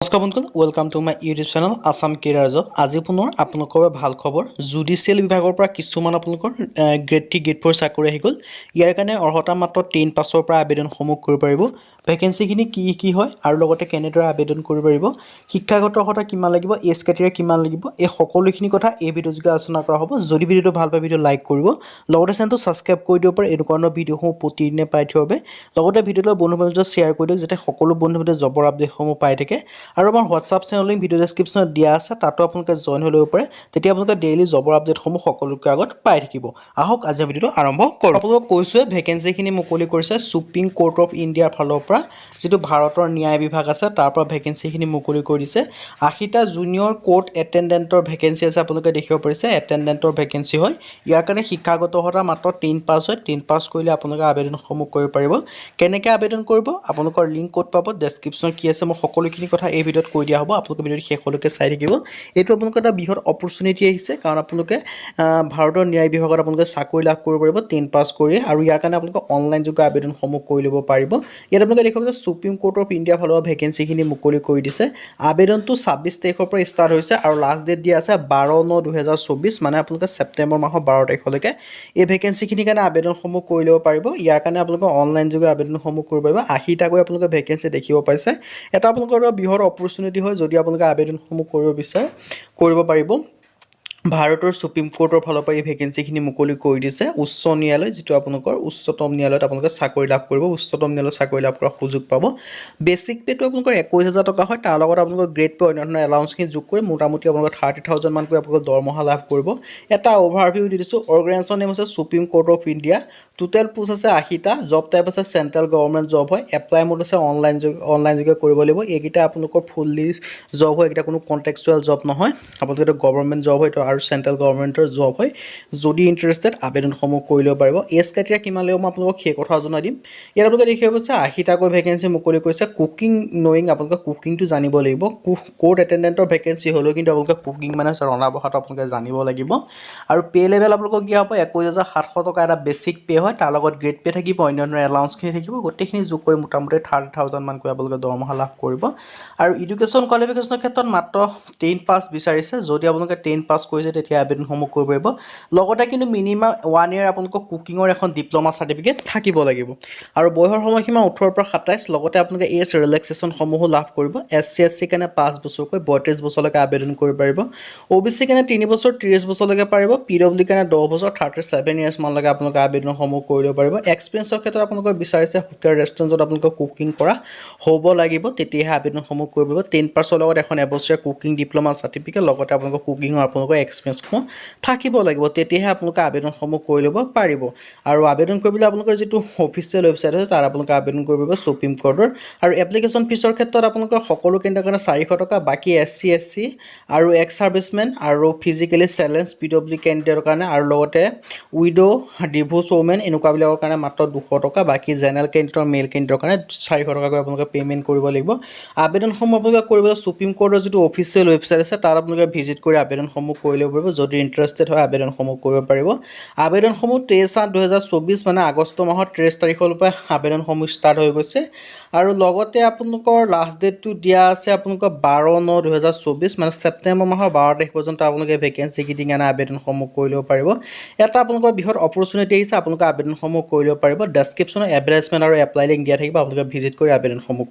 নমস্কাৰ বন্ধুসকল, welcome to my YouTube channel Assam career job. আজি পুনৰ আপোনালোকৰ বাবে ভাল খবৰ। জুডিচিয়েল বিভাগৰ পৰা কিছুমান আপোনালোকৰ গ্ৰেড 3 গ্ৰেড 4 চাকৰি আহি গ'ল। ইয়াৰ কাৰণে অৰ্হতা মাত্ৰ 10 পাছৰ পৰা আবেদনসমূহ কৰিব পাৰিব। ভেকেঞ্চিখিনি কি হয় আৰু লগতে কেনেদৰে আবেদন কৰিব পাৰিব, শিক্ষাগত অৰ্হতা কিমান লাগিব, এজ ক্ৰাইটেৰিয়া কিমান লাগিব, এই সকলোখিনি কথা এই ভিডিঅ' যোগে আলোচনা কৰা হ'ব। যদি ভিডিঅ'টো ভাল পায় ভিডিঅ' লাইক কৰিব, লগতে চেনেলটো ছাবস্ক্ৰাইব কৰি দিব পাৰে এনেকুৱা ধৰণৰ ভিডিঅ'সমূহ প্ৰতিদিনে পাই থাকিবৰ বাবে। লগতে ভিডিঅ'টো বন্ধু বান্ধৱীৰ শ্বেয়াৰ কৰি দিয়ক যাতে সকলো বন্ধু বান্ধৱীয়ে জবৰ আপডেটসমূহ পাই থাকে। আৰু আমাৰ হোৱাটছআপ চেনেল লিংক ভিডিঅ' ডেছক্ৰিপশ্যনত দিয়া আছে, তাতো আপোনালোকে জইন হৈ ল'ব পাৰে। তেতিয়া আপোনালোকে ডেইলি জবৰ আপডেটসমূহ সকলোকে আগত পাই থাকিব। আহক আজি ভিডিঅ'টো আৰম্ভ কৰোঁ। আপোনালোকক কৈছোঁৱে ভেকেঞ্চিখিনি মুকলি কৰিছে সুপ্ৰিম কোৰ্ট অফ ইণ্ডিয়াৰ ফালৰ পৰা, যিটো ভাৰতৰ ন্যায় বিভাগ আছে তাৰ পৰা ভেকেঞ্চিখিনি মুকলি কৰি দিছে। 80টা জুনিয়ৰ কোৰ্ট এটেণ্ডেণ্টৰ ভেকেঞ্চি আছে, আপোনালোকে দেখিব পাৰিছে এটেণ্ডেণ্টৰ ভেকেঞ্চি হয়। ইয়াৰ কাৰণে শিক্ষাগত অৰ্হতা মাত্ৰ 10 পাছ হয়। 10 পাছ কৰিলে আপোনালোকে আবেদনসমূহ কৰিব পাৰিব। কেনেকৈ আবেদন কৰিব, আপোনালোকৰ লিংক ক'ত পাব, ডেছক্ৰিপশ্যন কি আছে, মই সকলোখিনি কথা এই ভিডিঅ'ত কৈ দিয়া হ'ব। আপোনালোকে ভিডিঅ'টো শেষলৈকে চাই থাকিব। এইটো আপোনালোকৰ এটা বৃহৎ অপৰচুনিটি আহিছে, কাৰণ আপোনালোকে ভাৰতৰ ন্যায় বিভাগত আপোনালোকে চাকৰি লাভ কৰিব পাৰিব 10 পাছ কৰি। আৰু ইয়াৰ কাৰণে আপোনালোকে অনলাইন যোগে আবেদনসমূহ কৰি ল'ব পাৰিব। ইয়াত আপোনালোকে দেখিব যে সুপ্ৰিম কোৰ্ট অফ ইণ্ডিয়াৰ ফালৰ পৰা ভেকেঞ্চিখিনি মুকলি কৰি দিছে। আবেদনটো 26 তাৰিখৰ পৰা ষ্টাৰ্ট হৈছে আৰু লাষ্ট ডেট দিয়া আছে 12/9/2024, মানে আপোনালোকে ছেপ্টেম্বৰ মাহৰ 12 তাৰিখলৈকে এই ভেকেঞ্চিখিনিৰ কাৰণে আবেদনসমূহ কৰি ল'ব পাৰিব। ইয়াৰ কাৰণে আপোনালোকে অনলাইন যোগে আবেদনসমূহ কৰিব পাৰিব। 80টাকৈ আপোনালোকে ভেকেঞ্চি দেখিব পাইছে। এটা আপোনালোকৰ বৃহৎ অপৰচুনিটি হয়, যদি আপোনালোকে আবেদনসমূহ কৰিব বিচাৰে কৰিব পাৰিব। ভাৰতৰ সুপ্ৰিম কোৰ্টৰ ফালৰ পৰা এই ভেকেঞ্চিখিনি মুকলি কৰি দিছে। উচ্চ ন্যায়ালয়, যিটো আপোনালোকৰ উচ্চতম ন্যায়ালয়ত আপোনালোকে চাকৰি লাভ কৰিব, উচ্চতম ন্যায়ালয়ত চাকৰি লাভ কৰাৰ সুযোগ পাব। বেছিক পে'টো আপোনালোকৰ 21,000 টকা হয়। তাৰ লগত আপোনালোকৰ গ্ৰেড পে অন্যান্য এলাউন্সখিনি যোগ কৰি মোটামুটি আপোনালোকৰ 30,000 মানকৈ আপোনালোকৰ দৰমহা লাভ কৰিব। এটা অভাৰভিউ দি দিছোঁ। অৰ্গেনাইজেশ্যন নেম হৈছে supreme court of India. Total post আছে 80টা। জব টাইপ আছে চেণ্ট্ৰেল গভৰ্ণমেণ্ট জব হয়। এপ্লাই মোড আছে অনলাইন যোগে কৰিব লাগিব। এইকেইটা আপোনালোকৰ ফুল্লি জব হয়, এইকেইটা কোনো কণ্টেক্সুৱেল জব নহয়। আপোনালোকে এইটো গভৰ্ণমেণ্ট জব হয় আৰু চেণ্ট্ৰেল গভৰ্ণমেণ্টৰ জব হয়। যদি ইণ্টাৰেষ্টেড আবেদনসমূহ কৰি ল'ব পাৰিব। এজ ক্ৰাইটেৰিয়া কিমান লাগিব মই আপোনালোকক সেই কথা জনাই দিম। ইয়াত আপোনালোকে দেখিব পাইছে 80টাকৈ ভেকেঞ্চি মুকলি কৰিছে। কুকিং নয়িং, আপোনালোকে কুকিংটো জানিব লাগিব। কোৰ্ট এটেণ্ডেণ্টৰ ভেকেঞ্চি হ'লেও কিন্তু আপোনালোকে কুকিং মানে ৰন্ধা বঢ়াটো আপোনালোকে জানিব লাগিব। আৰু পে' লেভেল আপোনালোকক দিয়া হ'ব 21,700 টকা এটা বেছিক পে' হয়। তাৰ লগত গ্ৰেড পে' থাকিব, অন্যান্য এলাউন্সখিনি থাকিব। গোটেইখিনি যোগ কৰি মোটামুটি 30,000 মানকৈ আপোনালোকে দৰমহা লাভ কৰিব। আৰু এডুকেশ্যন কোৱালিফিকেশ্যনৰ ক্ষেত্ৰত মাত্ৰ 10 পাছ বিচাৰিছে। যদি আপোনালোকে 10 পাছ কৰিছে তেতিয়া আবেদনসমূহ কৰিব পাৰিব। লগতে কিন্তু মিনিমাম 1 ইয়েৰ আপোনালোকৰ কুকিঙৰ এখন ডিপ্ল'মা চাৰ্টিফিকেট থাকিব লাগিব। আৰু বয়সৰ সময়সীমা 18 পৰা 27। লগতে আপোনালোকে এজ ৰিলেক্সেশ্যনসমূহো লাভ কৰিব। SC SC কাৰণে 5 বছৰকৈ 32 বছৰলৈকে আবেদন কৰিব পাৰিব। OBC কাৰণে 3 বছৰ 30 বছৰলৈকে পাৰিব। PWD কাৰণে 10 বছৰ 37 ইয়াৰ্ছ মানলৈকে আপোনালোকে আবেদনসমূহ কৰিব পাৰিব। এক্সপিৰিয়েঞ্চৰ ক্ষেত্ৰত আপোনালোকে বিচাৰিছে হোটেল ৰেষ্টুৰেণ্টত আপোনালোকে কুকিং কৰা হ'ব লাগিব, তেতিয়াহে আবেদনসমূহ কৰিব পাৰিব। 10 পাছৰ লগত এখন এবছৰীয়া কুকিং ডিপ্ল'মা চাৰ্টিফিকেট, লগতে আপোনালোকৰ কুকিঙৰ আপোনালোকৰ এক্সপিৰিয়েঞ্চসমূহ থাকিব লাগিব, তেতিয়াহে আপোনালোকে আবেদনসমূহ কৰি ল'ব পাৰিব। আৰু আবেদন কৰিবলৈ আপোনালোকৰ যিটো অফিচিয়েল ৱেবছাইট আছে তাত আপোনালোকে আবেদন কৰিব পাৰিব সুপ্ৰিম কোৰ্টৰ। আৰু এপ্লিকেশ্যন ফিছৰ ক্ষেত্ৰত আপোনালোকৰ সকলো কেন্দ্ৰৰ কাৰণে 400 টকা, বাকী SC SC আৰু এক্স ছাৰ্ভিচমেন আৰু ফিজিকেলি চেলেঞ্জ PWD কেণ্ডিডেটৰ কাৰণে, আৰু লগতে উইড' ডিভোৰ্চ ওমেন এনেকুৱাবিলাকৰ কাৰণে মাত্ৰ 200 টকা, বাকী জেনেৰেল কেণ্ডিডেটৰ মেল কেণ্ডিডেটৰ কাৰণে 400 টকাকৈ আপোনালোকে পে'মেণ্ট কৰিব লাগিব। আবেদনসমূহ আপোনালোকে কৰিবলৈ সুপ্ৰিম কোৰ্টৰ যিটো অফিচিয়েল ৱেবছাইট আছে তাত আপোনালোকে ভিজিট কৰি আবেদনসমূহ কৰি ল'ব পাৰিব। যদি ইণ্টাৰেষ্টেড হয় আবেদনসমূহ কৰিব পাৰিব। আবেদনসমূহ 23/8/2024 মানে আগষ্ট মাহৰ 23 তাৰিখৰ পৰা আবেদনসমূহ ষ্টাৰ্ট হৈ গৈছে। আৰু লগতে আপোনালোকৰ লাষ্ট ডেটটো দিয়া আছে আপোনালোকৰ 12/9/2024, মানে ছেপ্টেম্বৰ মাহৰ 12 তাৰিখ পৰ্যন্ত আপোনালোকে ভেকেঞ্চিখিনি কাৰণে আবেদনসমূহ কৰি ল'ব পাৰিব। এটা আপোনালোকৰ বৃহৎ অপৰচুনিটি আহিছে, আপোনালোকে আবেদনসমূহ কৰি ল'ব পাৰিব। ডেছক্ৰিপশ্যনত এডভাৰটাইজমেণ্ট আৰু এপ্লাই লিংক দিয়া থাকিব, আপোনালোকে ভিজিট কৰি আবেদনসমূহ